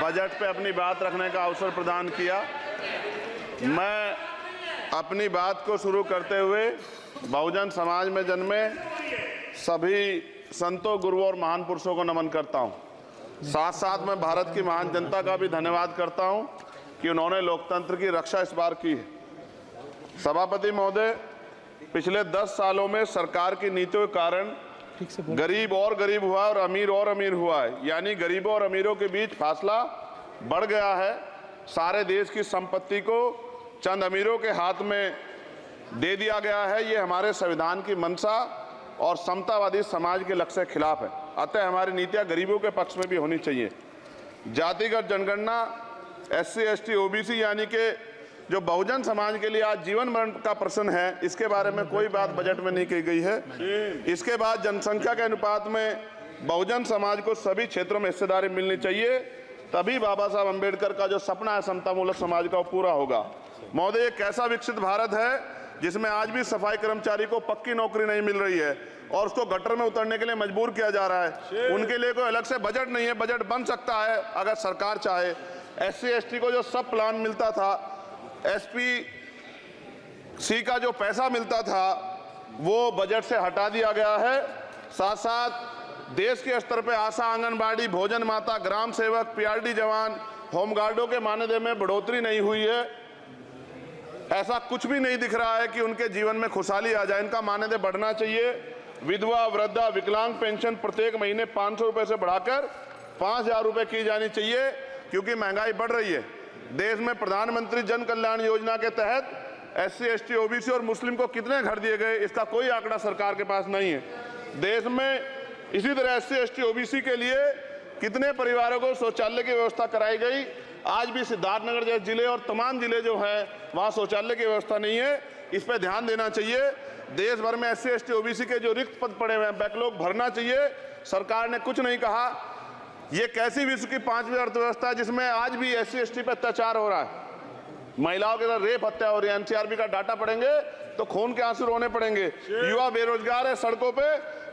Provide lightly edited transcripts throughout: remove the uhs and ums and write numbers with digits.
Budget पे अपनी बात रखने का अवसर प्रदान किया। मैं अपनी बात को शुरू करते हुए बहुजन समाज में जन्मे सभी संतों, गुरुओं और महान पुरुषों को नमन करता हूं। साथ साथ मैं भारत की महान जनता का भी धन्यवाद करता हूं कि उन्होंने लोकतंत्र की रक्षा इस बार की है। सभापति महोदय, पिछले 10 सालों में सरकार की नीतियों के कारण गरीब और गरीब हुआ और अमीर हुआ है, यानी गरीबों और अमीरों के बीच फासला बढ़ गया है। सारे देश की संपत्ति को चंद अमीरों के हाथ में दे दिया गया है। ये हमारे संविधान की मंशा और समतावादी समाज के लक्ष्य के खिलाफ है। अतः हमारी नीतियां गरीबों के पक्ष में भी होनी चाहिए। जातिगत जनगणना, SC, ST, OBC यानी कि जो बहुजन समाज के लिए आज जीवन मरण का प्रश्न है, इसके बारे में कोई बात बजट में नहीं की गई है। इसके बाद जनसंख्या के अनुपात में बहुजन समाज को सभी क्षेत्रों में हिस्सेदारी मिलनी चाहिए, तभी बाबा साहब अम्बेडकर का जो सपना है समतामूलक समाज का, वो पूरा होगा। महोदय, एक ऐसा विकसित भारत है जिसमें आज भी सफाई कर्मचारी को पक्की नौकरी नहीं मिल रही है और उसको गटर में उतरने के लिए मजबूर किया जा रहा है। उनके लिए कोई अलग से बजट नहीं है। बजट बन सकता है अगर सरकार चाहे। SC, ST को जो सब प्लान मिलता था, SPC का जो पैसा मिलता था, वो बजट से हटा दिया गया है। साथ साथ देश के स्तर पे आशा, आंगनबाड़ी, भोजन माता, ग्राम सेवक, PRD जवान, होमगार्डों के मानदेय में बढ़ोतरी नहीं हुई है। ऐसा कुछ भी नहीं दिख रहा है कि उनके जीवन में खुशहाली आ जाए। इनका मानदेय बढ़ना चाहिए। विधवा, वृद्धा, विकलांग पेंशन प्रत्येक महीने 500 रुपए से बढ़ाकर 5000 रुपए की जानी चाहिए, क्योंकि महंगाई बढ़ रही है। देश में प्रधानमंत्री जन कल्याण योजना के तहत SC, ST, OBC और मुस्लिम को कितने घर दिए गए, इसका कोई आंकड़ा सरकार के पास नहीं है। देश में इसी तरह SC, ST, OBC के लिए कितने परिवारों को शौचालय की व्यवस्था कराई गई। आज भी सिद्धार्थनगर जैसे जिले और तमाम जिले जो हैं, वहाँ शौचालय की व्यवस्था नहीं है। इस पर ध्यान देना चाहिए। देश भर में SC, ST, OBC के जो रिक्त पद पड़े हुए हैं, बैकलॉग भरना चाहिए। सरकार ने कुछ नहीं कहा। ये कैसी विश्व की 5वीं अर्थव्यवस्था है जिसमें आज भी SC, ST पे अत्याचार हो रहा है, महिलाओं के साथ रेप हत्या हो रही है। NCRB का डाटा पढ़ेंगे तो खून के आंसू रोने पड़ेंगे। युवा बेरोजगार है, सड़कों पे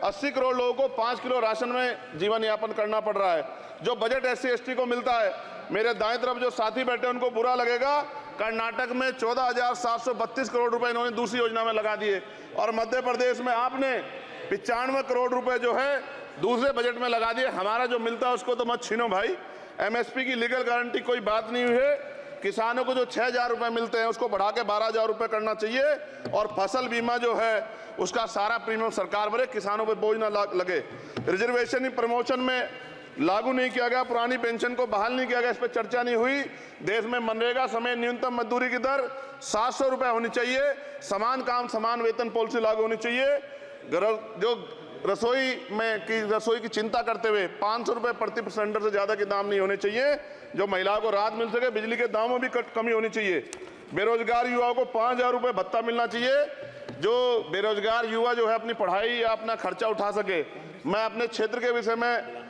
80 करोड़ लोगों को 5 किलो राशन में जीवन यापन करना पड़ रहा है। जो बजट SC, ST को मिलता है, मेरे दाएं तरफ जो साथी बैठे उनको बुरा लगेगा, कर्नाटक में 14,732 करोड़ रुपए इन्होंने दूसरी योजना में लगा दिए और मध्य प्रदेश में आपने 95 करोड़ रुपए जो है दूसरे बजट में लगा दिए। हमारा जो मिलता है उसको तो मत छीनो भाई। MSP की लीगल गारंटी कोई बात नहीं हुई है। किसानों को जो 6,000 रुपए मिलते हैं उसको बढ़ा के 12,000 रुपए करना चाहिए और फसल बीमा जो है उसका सारा प्रीमियम सरकार भरे, किसानों पर बोझ ना लगे। रिजर्वेशन प्रमोशन में लागू नहीं किया गया, पुरानी पेंशन को बहाल नहीं किया गया, इस पर चर्चा नहीं हुई। देश में मनरेगा समेत न्यूनतम मजदूरी की दर 700 रुपए होनी चाहिए। समान काम समान वेतन पॉलिसी लागू होनी चाहिए। जो रसोई की चिंता करते हुए 500 रुपए प्रति सिलेंडर से ज्यादा के दाम नहीं होने चाहिए, जो महिलाओं को राहत मिल सके। बिजली के दामों में भी कमी होनी चाहिए। बेरोजगार युवाओं को 5,000 रुपए भत्ता मिलना चाहिए, जो बेरोजगार युवा जो है अपनी पढ़ाई या अपना खर्चा उठा सके। मैं अपने क्षेत्र के विषय में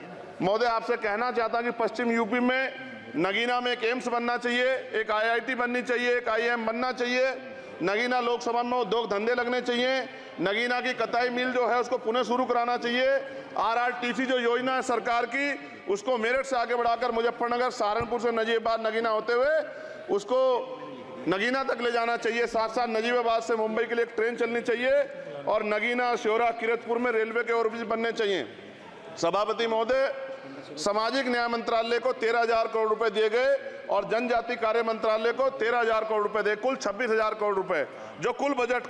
महोदय आपसे कहना चाहता हूं कि पश्चिम यूपी में नगीना में एक एम्स बनना चाहिए, एक IIT बननी चाहिए, एक IIM बनना चाहिए। नगीना लोकसभा में उद्योग धंधे लगने चाहिए। नगीना की कताई मिल जो है उसको पुनः शुरू कराना चाहिए। RRTC जो योजना है सरकार की, उसको मेरठ से आगे बढ़ाकर मुजफ्फरनगर, सहारनपुर से नजीबाबाद नगीना होते हुए उसको नगीना तक ले जाना चाहिए। साथ साथ नजीबाबाद से मुंबई के लिए एक ट्रेन चलनी चाहिए और नगीना, श्योरा, किरतपुर में रेलवे के ओवरब्रिज बनने चाहिए। सभापति महोदय, सामाजिक न्याय मंत्रालय को 13,000 करोड़ रुपए दिए गए और जनजाति कार्य मंत्रालय को 13,000 करोड़ रुपए दिए, कुल 26,000 करोड़ रुपए, जो कुल बजट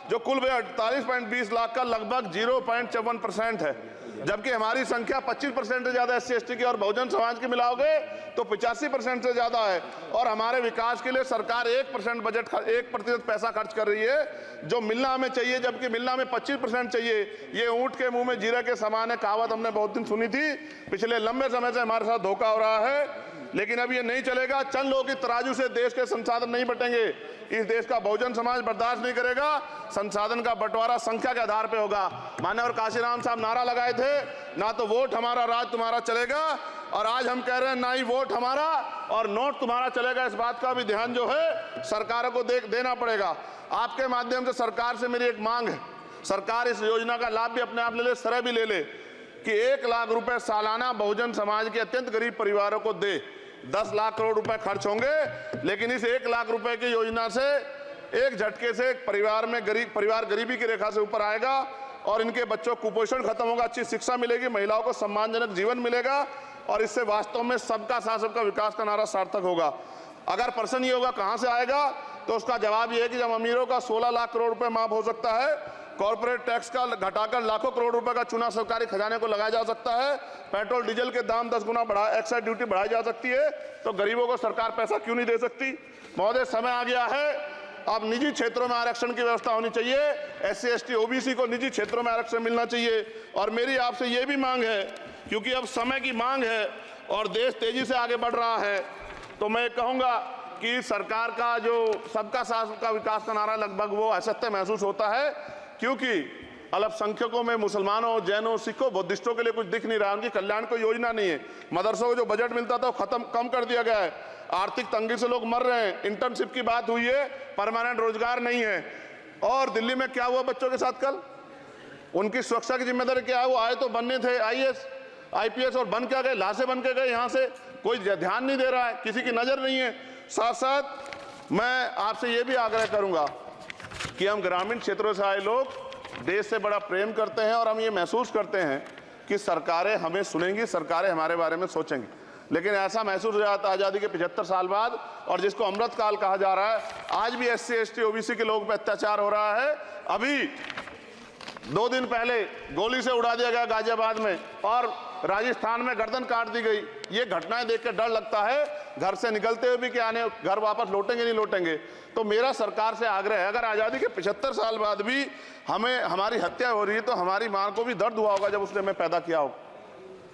48.20 लाख का लगभग 0.54% है। जबकि हमारी संख्या 25% से ज्यादा SC, ST की और बहुजन समाज की मिलाओगे तो 85% से ज्यादा है। और हमारे विकास के लिए सरकार 1% पैसा खर्च कर रही है, जो मिलना हमें चाहिए, जबकि मिलना हमें 25% चाहिए। ये ऊंट के मुंह में जीरा के समान है, कहावत हमने बहुत दिन सुनी थी। पिछले लंबे समय से हमारे साथ धोखा हो रहा है, लेकिन अब ये नहीं चलेगा। चंद लोगों की तराजू से देश के संसाधन नहीं बटेंगे। इस देश का बहुजन समाज बर्दाश्त नहीं करेगा। संसाधन का बंटवारा संख्या के आधार पे होगा। माननीय काशीराम साहब नारा लगाए थे, ना तो वोट हमारा राज तुम्हारा चलेगा, और आज हम कह रहे हैं ना ही वोट हमारा और नोट तुम्हारा चलेगा। इस बात का भी ध्यान जो है सरकारों को देना पड़ेगा। आपके माध्यम से सरकार से मेरी एक मांग है, सरकार इस योजना का लाभ भी अपने आप ले ले, सरह भी ले ले कि 1 लाख रुपए सालाना बहुजन समाज के अत्यंत गरीब परिवारों को दे। 10 लाख करोड़ रुपए खर्च होंगे, लेकिन इस 1 लाख रुपए की योजना से एक झटके से एक परिवार में परिवार गरीबी की रेखा से ऊपर आएगा और इनके बच्चों को कुपोषण खत्म होगा, अच्छी शिक्षा मिलेगी, महिलाओं को सम्मानजनक जीवन मिलेगा और इससे वास्तव में सबका साथ सबका विकास का नारा सार्थक होगा। अगर प्रश्न ये होगा कहां से आएगा, तो उसका जवाब ये है कि जब अमीरों का 16 लाख करोड़ रुपए माफ हो सकता है, कॉर्पोरेट टैक्स का घटाकर लाखों करोड़ रुपए का चुना सरकारी खजाने को लगाया जा सकता है, पेट्रोल डीजल के दाम 10 गुना एक्साइज ड्यूटी बढ़ाई जा सकती है, तो गरीबों को सरकार पैसा क्यों नहीं दे सकती। महोदय, समय आ गया है, अब निजी क्षेत्रों में आरक्षण की व्यवस्था होनी चाहिए, SC ST OBC को निजी क्षेत्रों में आरक्षण मिलना चाहिए। और मेरी आपसे ये भी मांग है, क्योंकि अब समय की मांग है और देश तेजी से आगे बढ़ रहा है, तो मैं कहूंगा कि सरकार का जो सबका साथ सबका विकास का नारा लगभग वो असत्य महसूस होता है, क्योंकि अल्पसंख्यकों में मुसलमानों, जैनों, सिखों, बुद्धिस्टों के लिए कुछ दिख नहीं रहा, उनकी कल्याण कोई योजना नहीं है। मदरसों को जो बजट मिलता था वो कम कर दिया गया है, आर्थिक तंगी से लोग मर रहे हैं, इंटर्नशिप की बात हुई है, परमानेंट रोजगार नहीं है। और दिल्ली में क्या हुआ बच्चों के साथ कल, उनकी सुरक्षा की जिम्मेदारी क्या है, वो आए तो बनने थे IAS IPS और बन क्या गए, लाशें बन के गए, यहाँ से कोई ध्यान नहीं दे रहा है, किसी की नजर नहीं है। साथ साथ मैं आपसे ये भी आग्रह करूंगा कि हम ग्रामीण क्षेत्रों से आए लोग देश से बड़ा प्रेम करते हैं और हम ये महसूस करते हैं कि सरकारें हमें सुनेंगी, सरकारें हमारे बारे में सोचेंगी, लेकिन ऐसा महसूस हो जाता है आज़ादी के 75 साल बाद, और जिसको अमृत काल कहा जा रहा है, आज भी SC ST OBC के लोगों पर अत्याचार हो रहा है। अभी 2 दिन पहले गोली से उड़ा दिया गया गाजियाबाद में और राजस्थान में गर्दन काट दी गई। ये घटनाएं देख के डर लगता है, घर से निकलते हुए भी कि आने घर वापस लौटेंगे नहीं लौटेंगे। तो मेरा सरकार से आग्रह है, अगर आज़ादी के 75 साल बाद भी हमें हमारी हत्या हो रही है, तो हमारी मां को भी दर्द हुआ होगा जब उसने हमें पैदा किया हो,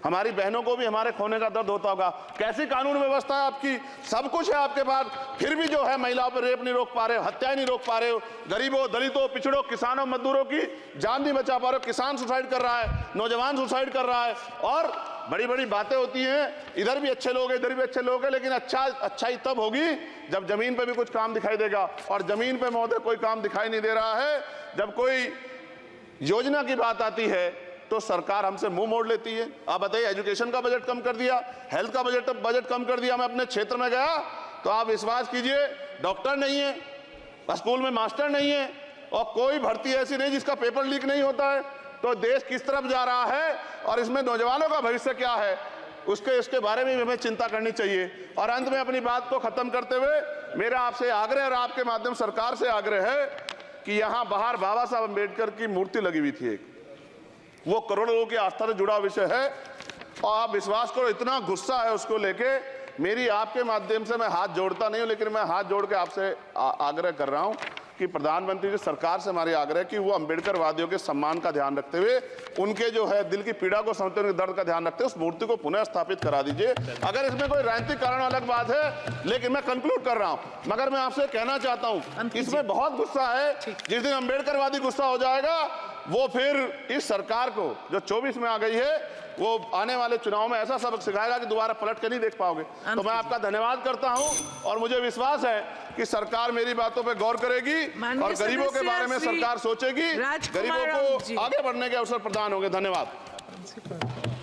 हमारी बहनों को भी हमारे खोने का दर्द होता होगा। कैसी कानून व्यवस्था है आपकी, सब कुछ है आपके पास, फिर भी जो है महिलाओं पर रेप नहीं रोक पा रहे हो, हत्याएं नहीं रोक पा रहे हो, गरीबों, दलितों, पिछड़ों, किसानों, मजदूरों की जान नहीं बचा पा रहे हो। किसान सुसाइड कर रहा है, नौजवान सुसाइड कर रहा है, और बड़ी बड़ी बातें होती हैं, इधर भी अच्छे लोग हैं, इधर भी अच्छे लोग हैं, लेकिन अच्छाई तब होगी जब जमीन पे भी कुछ काम दिखाई देगा। और जमीन पे महोदय कोई काम दिखाई नहीं दे रहा है। जब कोई योजना की बात आती है तो सरकार हमसे मुंह मोड़ लेती है। आप बताइए, एजुकेशन का बजट कम कर दिया, हेल्थ का बजट कम कर दिया। मैं अपने क्षेत्र में गया तो आप विश्वास कीजिए, डॉक्टर नहीं है, स्कूल में मास्टर नहीं है, और कोई भर्ती ऐसी नहीं जिसका पेपर लीक नहीं होता है। तो देश किस तरफ जा रहा है और इसमें नौजवानों का भविष्य क्या है, इसके बारे में हमें चिंता करनी चाहिए। और अंत में अपनी बात को खत्म करते हुए मेरा आपसे आग्रह और आपके माध्यम सरकार से आग्रह है कि यहाँ बाहर बाबा साहब अम्बेडकर की मूर्ति लगी हुई थी, एक वो करोड़ों लोगों की आस्था से जुड़ा विषय है, और आप विश्वास करो इतना गुस्सा है उसको लेके। मेरी आपके माध्यम से मैं हाथ जोड़ता नहीं हूं, लेकिन मैं हाथ जोड़ के आपसे आग्रह कर रहा हूं कि प्रधानमंत्री जी, सरकार से हमारी आग्रह कि वो अम्बेडकरवादियों के सम्मान का ध्यान रखते हुए, उनके जो है दिल की पीड़ा को समझते हुए, दर्द का ध्यान रखते हुए उस मूर्ति को पुनः स्थापित करा दीजिए। अगर इसमें कोई राजनीतिक कारण अलग बात है, लेकिन मैं कंक्लूड कर रहा हूं। मगर मैं आपसे कहना चाहता हूं, इसमें बहुत गुस्सा है। जिस दिन अम्बेडकरवादी गुस्सा हो जाएगा, वो फिर इस सरकार को जो 24 में आ गई है, वो आने वाले चुनाव में ऐसा सबक सिखाएगा कि दोबारा पलट के नहीं देख पाओगे। तो मैं आपका धन्यवाद करता हूं और मुझे विश्वास है कि सरकार मेरी बातों पे गौर करेगी और गरीबों के बारे में सरकार सोचेगी, गरीबों को आगे बढ़ने के अवसर प्रदान होंगे। धन्यवाद।